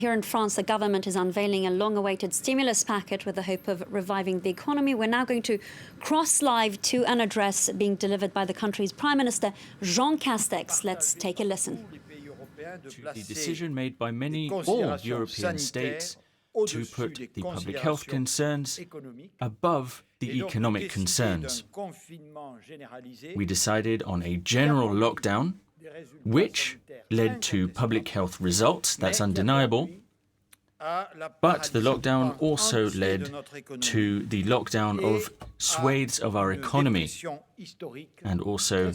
Here in France, the government is unveiling a long-awaited stimulus package with the hope of reviving the economy. We're now going to cross live to an address being delivered by the country's Prime Minister, Jean Castex. Let's take a listen. To the decision made by all European states to put the public health concerns above the economic concerns. We decided on a general lockdown, which led to public health results, that's undeniable, but the lockdown also led to the lockdown of swathes of our economy and also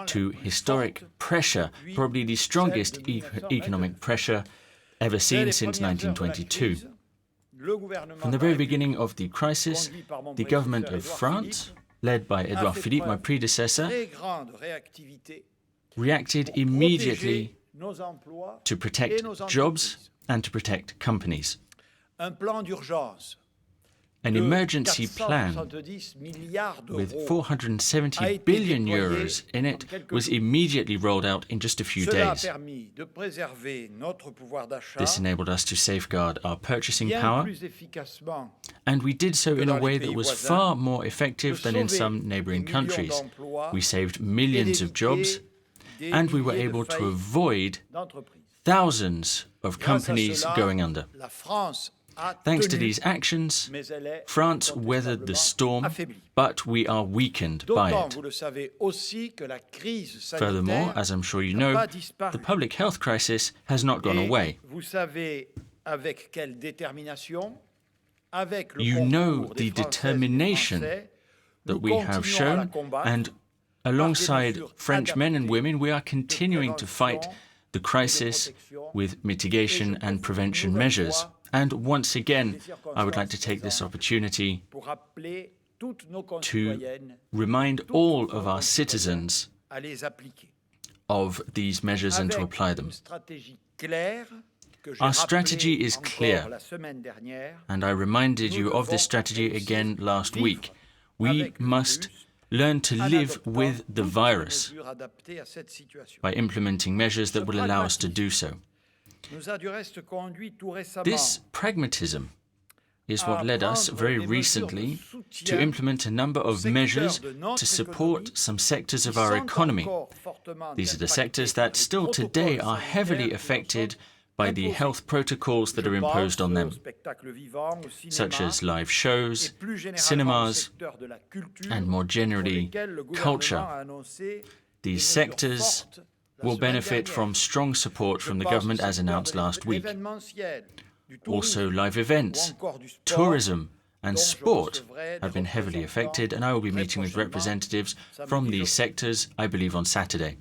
to historic pressure, probably the strongest economic pressure ever seen since 1922. From the very beginning of the crisis, the government of France, led by Edouard Philippe, my predecessor, reacted immediately to protect jobs and to protect companies. An emergency plan with 470 billion euros in it was immediately rolled out in just a few days. This enabled us to safeguard our purchasing power, and we did so in a way that was far more effective than in some neighboring countries. We saved millions of jobs, and we were able to avoid thousands of companies going under. Thanks to these actions, France weathered the storm, but we are weakened by it. Furthermore, as I'm sure you know, the public health crisis has not gone away. You know the determination that we have shown, and alongside French men and women, we are continuing to fight the crisis with mitigation and prevention measures. And once again, I would like to take this opportunity to remind all of our citizens of these measures and to apply them. Our strategy is clear, and I reminded you of this strategy again last week. We must learn to live with the virus by implementing measures that will allow us to do so. This pragmatism is what led us very recently to implement a number of measures to support some sectors of our economy. These are the sectors that still today are heavily affected by the health protocols that are imposed on them, such as live shows, cinemas, and more generally, culture. These sectors will benefit from strong support from the government as announced last week. Also, live events, tourism and sport have been heavily affected, and I will be meeting with representatives from these sectors, I believe, on Saturday.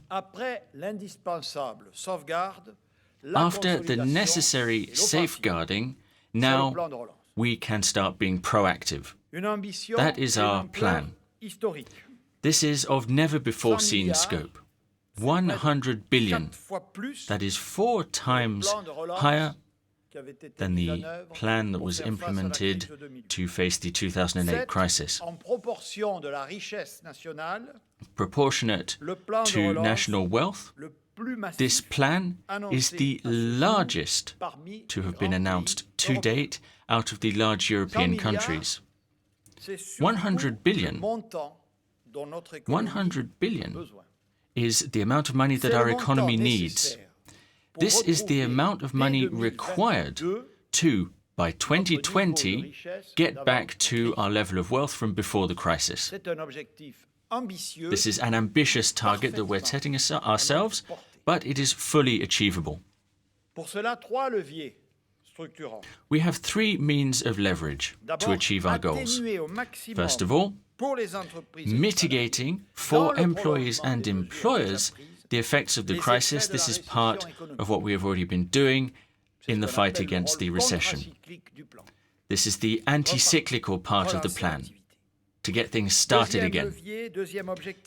After the necessary safeguarding, now we can start being proactive. That is our plan. This is of never-before-seen scope. 100 billion. That is 4 times higher than the plan that was implemented to face the 2008 crisis. Proportionate to national wealth, this plan is the largest to have been announced to date out of the large European countries. 100 billion. 100 billion is the amount of money that our economy needs. This is the amount of money required to, by 2020, get back to our level of wealth from before the crisis. This is an ambitious target that we're setting ourselves, but it is fully achievable. We have 3 means of leverage to achieve our goals. First of all, mitigating for employees and employers the effects of the crisis. This is part of what we have already been doing in the fight against the recession. This is the anti-cyclical part of the plan, to get things started again.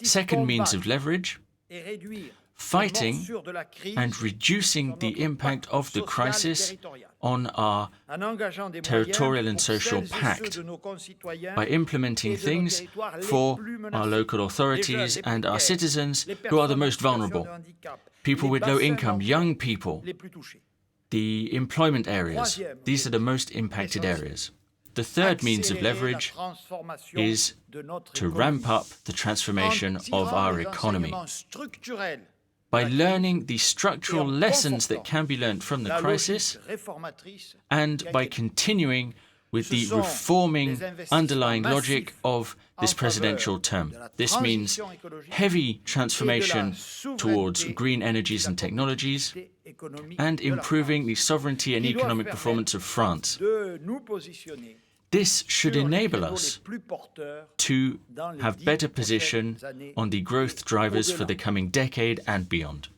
Second means of leverage, fighting and reducing the impact of the crisis on our territorial and social pact by implementing things for our local authorities and our citizens who are the most vulnerable. People with low income, young people, the employment areas. These are the most impacted areas. The third means of leverage is to ramp up the transformation of our economy. By learning the structural lessons that can be learned from the crisis, and by continuing with the reforming underlying logic of this presidential term. This means heavy transformation towards green energies and technologies, and improving the sovereignty and economic performance of France. This should enable us to have better position on the growth drivers for the coming decade and beyond.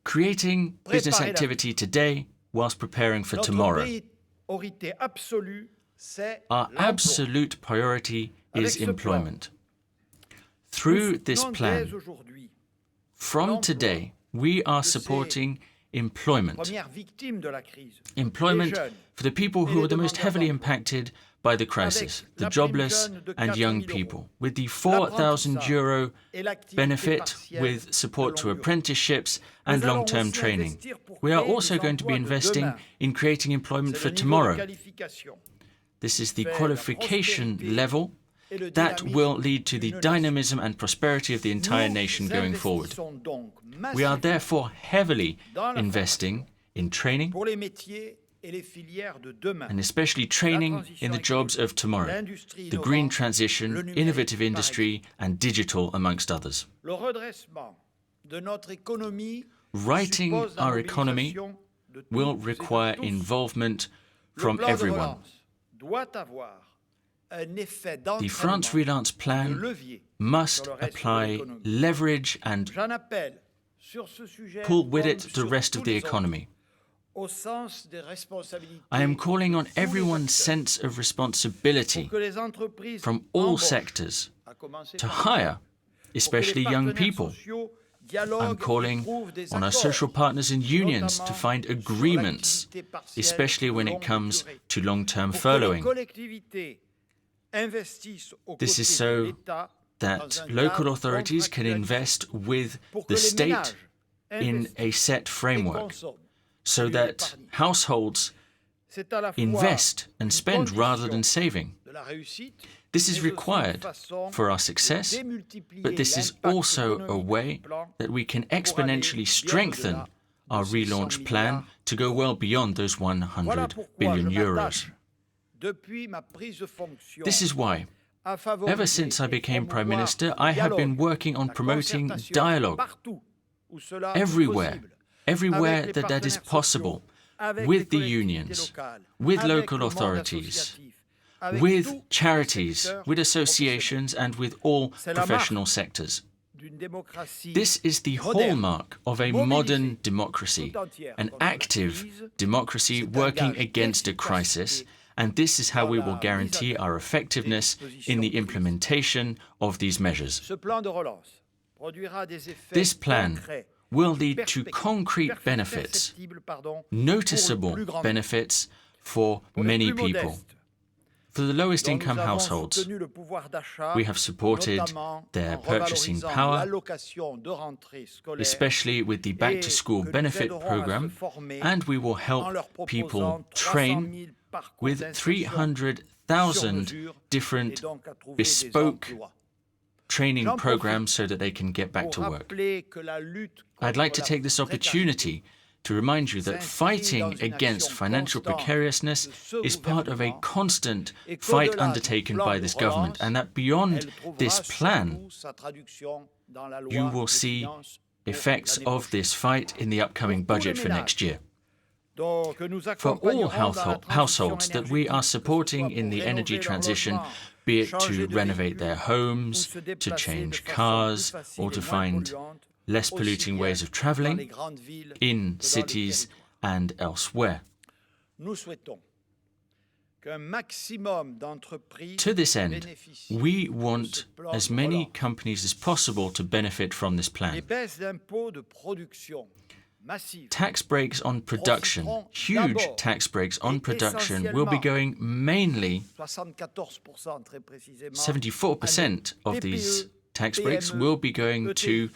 Creating business activity today whilst preparing for tomorrow. Our absolute priority is employment. Through this plan, from today, we are supporting employment. Employment for the people who are the most heavily impacted by the crisis, the jobless and young people, with the €4,000 benefit with support to apprenticeships and long-term training. We are also going to be investing in creating employment for tomorrow. This is the qualification level that will lead to the dynamism and prosperity of the entire nation going forward. We are therefore heavily investing in training, and especially training in the jobs of tomorrow, the green transition, innovative industry, and digital, amongst others. Righting our economy will require involvement from everyone. The France Relance Plan must apply leverage and pull with it the rest of the economy. I am calling on everyone's sense of responsibility from all sectors to hire, especially young people. I'm calling on our social partners and unions to find agreements, especially when it comes to long-term furloughing. This is so that local authorities can invest with the state in a set framework, so that households invest and spend rather than saving. This is required for our success, but this is also a way that we can exponentially strengthen our relaunch plan to go well beyond those €100 billion. This is why, ever since I became Prime Minister, I have been working on promoting dialogue everywhere that is possible, with the unions, with local authorities, with charities, with associations, and with all professional sectors. This is the hallmark of a modern democracy, an active democracy working against a crisis, and this is how we will guarantee our effectiveness in the implementation of these measures. This plan will lead to concrete benefits, noticeable benefits for many people. For the lowest income households, we have supported their purchasing power, especially with the Back to School benefit program, and we will help people train with 300,000 different bespoke training programs so that they can get back to work. I'd like to take this opportunity to remind you that fighting against financial precariousness is part of a constant fight undertaken by this government, and that beyond this plan, you will see effects of this fight in the upcoming budget for next year. For all households that we are supporting in the energy transition, be it to renovate their homes, to change cars, or to find less polluting ways of travelling in cities and elsewhere. To this end, we want as many companies as possible to benefit from this plan. Tax breaks on production, huge tax breaks on production, will be going mainly, 74% of these tax breaks will be going to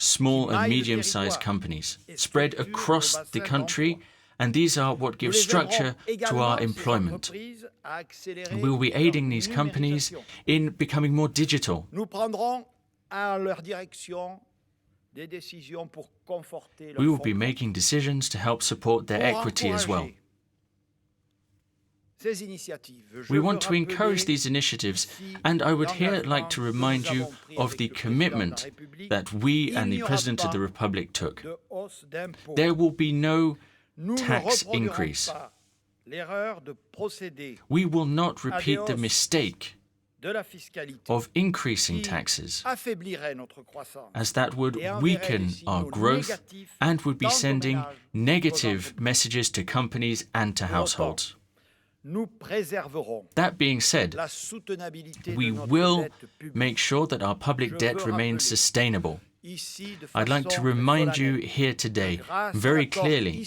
small and medium-sized companies spread across the country, and these are what give structure to our employment. We will be aiding these companies in becoming more digital. We will be making decisions to help support their equity as well. We want to encourage these initiatives, and I would here like to remind you of the commitment that we and the President of the Republic took. There will be no tax increase. We will not repeat the mistake of increasing taxes, as that would weaken our growth and would be sending negative messages to companies and to households. That being said, we will make sure that our public debt remains sustainable. I'd like to remind you here today very clearly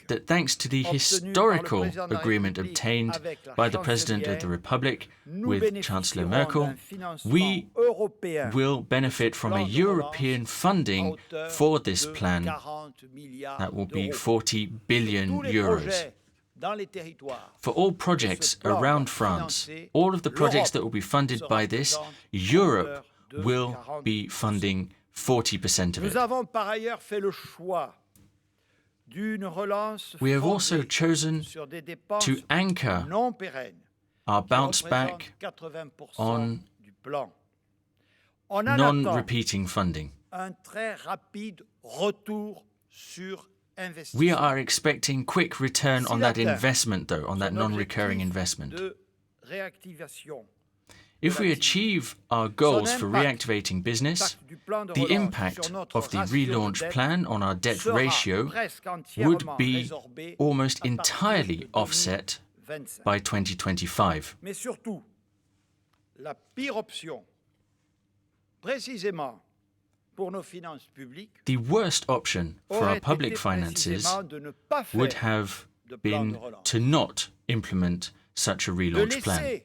that thanks to the historical agreement obtained by the President of the Republic with Chancellor Merkel, we will benefit from a European funding for this plan that will be 40 billion euros. For all projects around France, all of the projects that will be funded by this, Europe will be funding 40% of it. We have also chosen to anchor our bounce back on non-repeating funding. We are expecting quick return on that investment, though, on that non-recurring investment. If we achieve our goals for reactivating business, the impact of the relaunch plan on our debt ratio would be almost entirely offset by 2025. The worst option for our public finances would have been to not implement such a relaunch plan,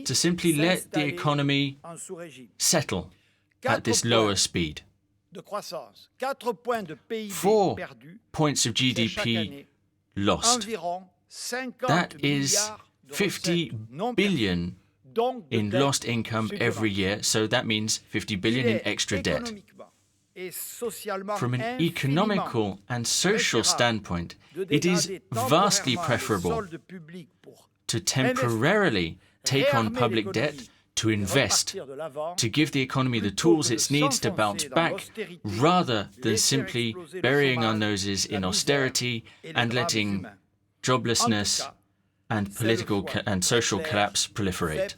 to simply let the economy settle at this lower speed. 4 points of GDP lost. That is 50 billion in lost income every year, so that means 50 billion in extra debt. From an economical and social standpoint, it is vastly preferable to temporarily take on public debt, to invest, to give the economy the tools it needs to bounce back, rather than simply burying our noses in austerity and letting joblessness and political and social collapse proliferate.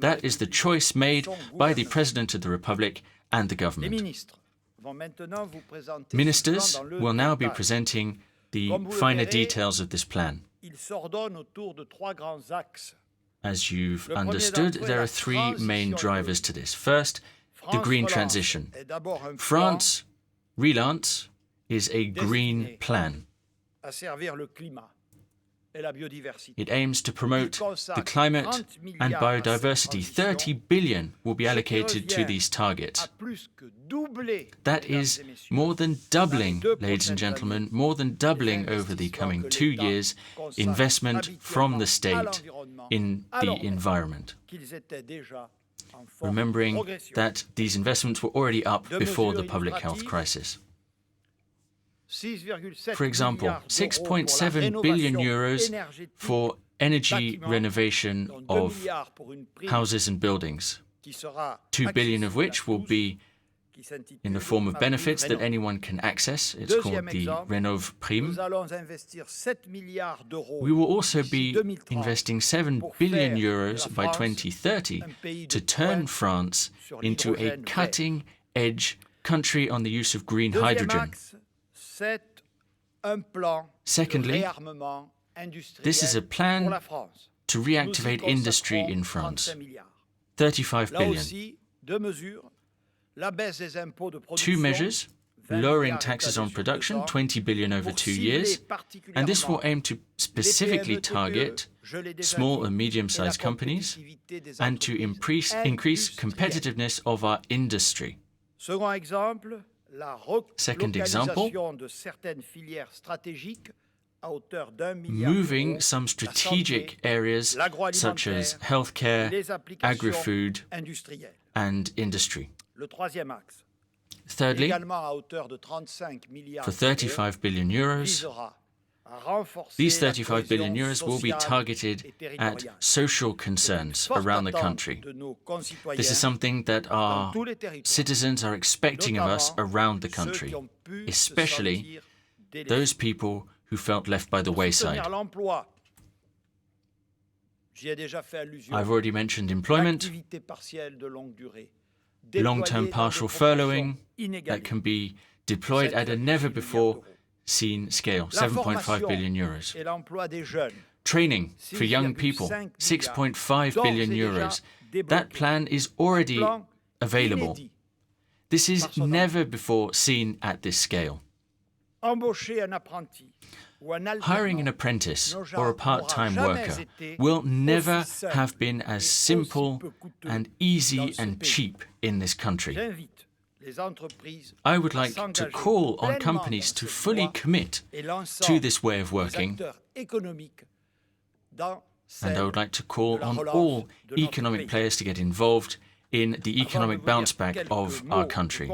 That is the choice made by the President of the Republic and the government. Ministers will now be presenting the finer details of this plan. As you've understood, there are 3 main drivers to this. First, the green transition. France Relance is a green plan. It aims to promote the climate and biodiversity. 30 billion will be allocated to these targets. That is more than doubling, ladies and gentlemen, more than doubling over the coming 2 years investment from the state in the environment. Remembering that these investments were already up before the public health crisis. For example, 6.7 billion euros for energy renovation of houses and buildings, 2 billion of which will be in the form of benefits that anyone can access. It's called the Rénov' Prime. We will also be investing 7 billion euros by 2030 to turn France into a cutting-edge country on the use of green hydrogen. Secondly, this is a plan to reactivate industry in France. 35 billion. 2 measures, lowering taxes on production, 20 billion over 2 years, and this will aim to specifically target small and medium-sized companies and to increase competitiveness of our industry. Second example, moving some strategic areas such as healthcare, agri-food, and industry. Thirdly, for 35 billion euros, these 35 billion euros will be targeted at social concerns around the country. This is something that our citizens are expecting of us around the country, especially those people who felt left by the wayside. I've already mentioned employment, long-term partial furloughing that can be deployed at a never-before-seen scale, 7.5 billion euros. Training for young people, 6.5 billion euros. That plan is already available. This is never before seen at this scale. Hiring an apprentice or a part-time worker will never have been as simple and easy and cheap in this country. I would like to call on companies to fully commit to this way of working, and I would like to call on all economic players to get involved in the economic bounce back of our country.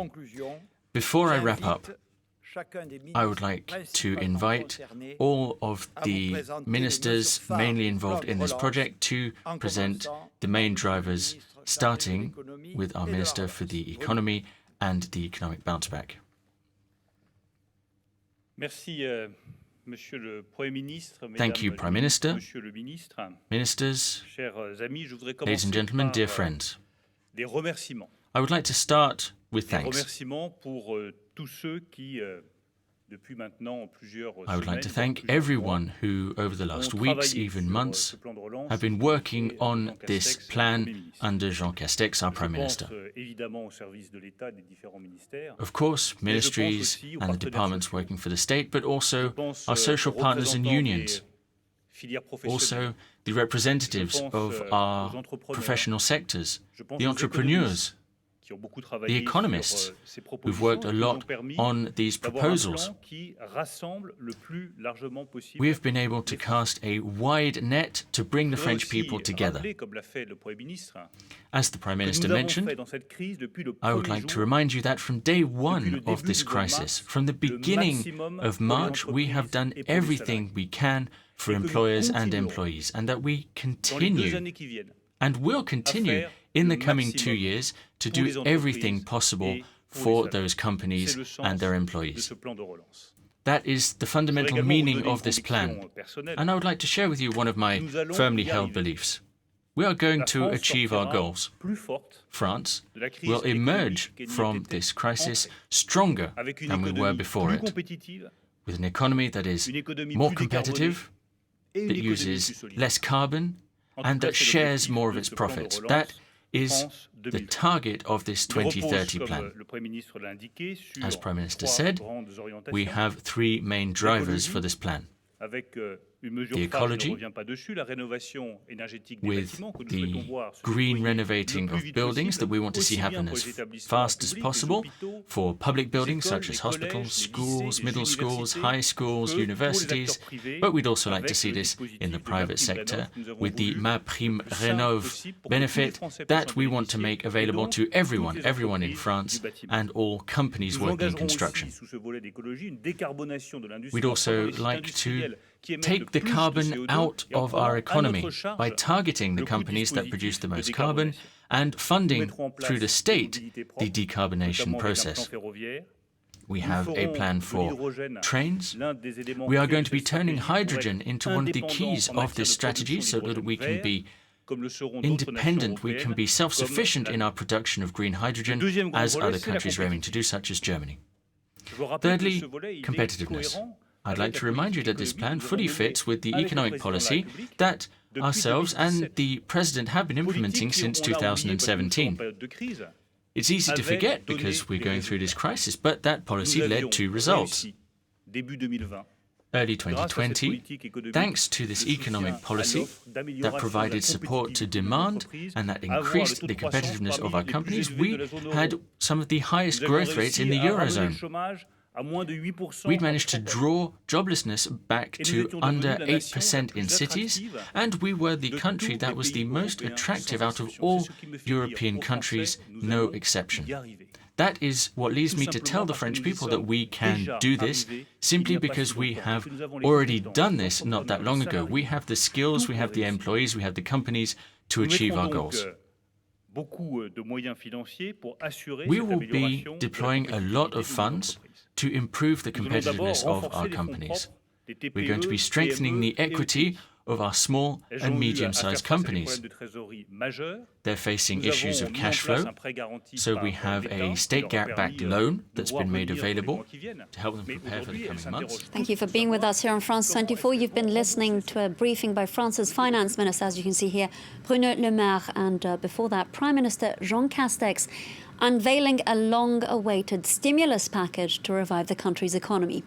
Before I wrap up, I would like to invite all of the ministers mainly involved in this project to present the main drivers, starting with our Minister for the Economy and the Economic Bounce Back. Thank you, Prime Minister, ministers, ladies and gentlemen, dear friends. I would like to start with thanks. I would like to thank everyone who, over the last weeks, even months, have been working on this plan under Jean Castex, our Prime Minister. Of course, ministries and the departments working for the state, but also our social partners and unions. Also, the representatives of our professional sectors, the entrepreneurs, the economists who've worked a lot on these proposals. We have been able to cast a wide net to bring the French people together. As the Prime Minister mentioned, I would like to remind you that from day one of this crisis, from the beginning of March, we have done everything we can for employers and employees, and that we continue and will continue in the coming 2 years to do everything possible for those companies and their employees. That is the fundamental meaning of this plan, and I would like to share with you one of my firmly held beliefs. We are going to achieve our goals. France will emerge from this crisis stronger than we were before it, with an economy that is more competitive, that uses less carbon, and that shares more of its profits. That is the target of this 2030 plan. As Prime Minister said, we have three main drivers for this plan. The ecology, with the green renovating of buildings that we want to see happen as fast as possible for public buildings such as hospitals, schools, middle schools, high schools, universities, but we'd also like to see this in the private sector with the Ma Prime Rénov' benefit that we want to make available to everyone in France and all companies working in construction. We'd also like to take the carbon out of our economy by targeting the companies that produce the most carbon and funding through the state the decarbonation process. We have a plan for trains. We are going to be turning hydrogen into one of the keys of this strategy so that we can be independent, we can be self-sufficient in our production of green hydrogen as other countries are aiming to do, such as Germany. Thirdly, competitiveness. I'd like to remind you that this plan fully fits with the economic policy that ourselves and the President have been implementing since 2017. It's easy to forget because we're going through this crisis, but that policy led to results. early 2020, thanks to this economic policy that provided support to demand and that increased the competitiveness of our companies, we had some of the highest growth rates in the Eurozone. We'd managed to draw joblessness back to under 8% in cities, and we were the country that was the most attractive out of all European countries, no exception. That is what leads me to tell the French people that we can do this, simply because we have already done this not that long ago. We have the skills, we have the employees, we have the companies to achieve our goals. We will be deploying a lot of funds to improve the competitiveness of our companies. We're going to be strengthening the equity of our small and medium-sized companies. They're facing issues of cash flow, so we have a state-backed loan that's been made available to help them prepare for the coming months. Thank you for being with us here on France 24. You've been listening to a briefing by France's finance minister, as you can see here, Bruno Le Maire, and before that, Prime Minister Jean Castex, unveiling a long-awaited stimulus package to revive the country's economy.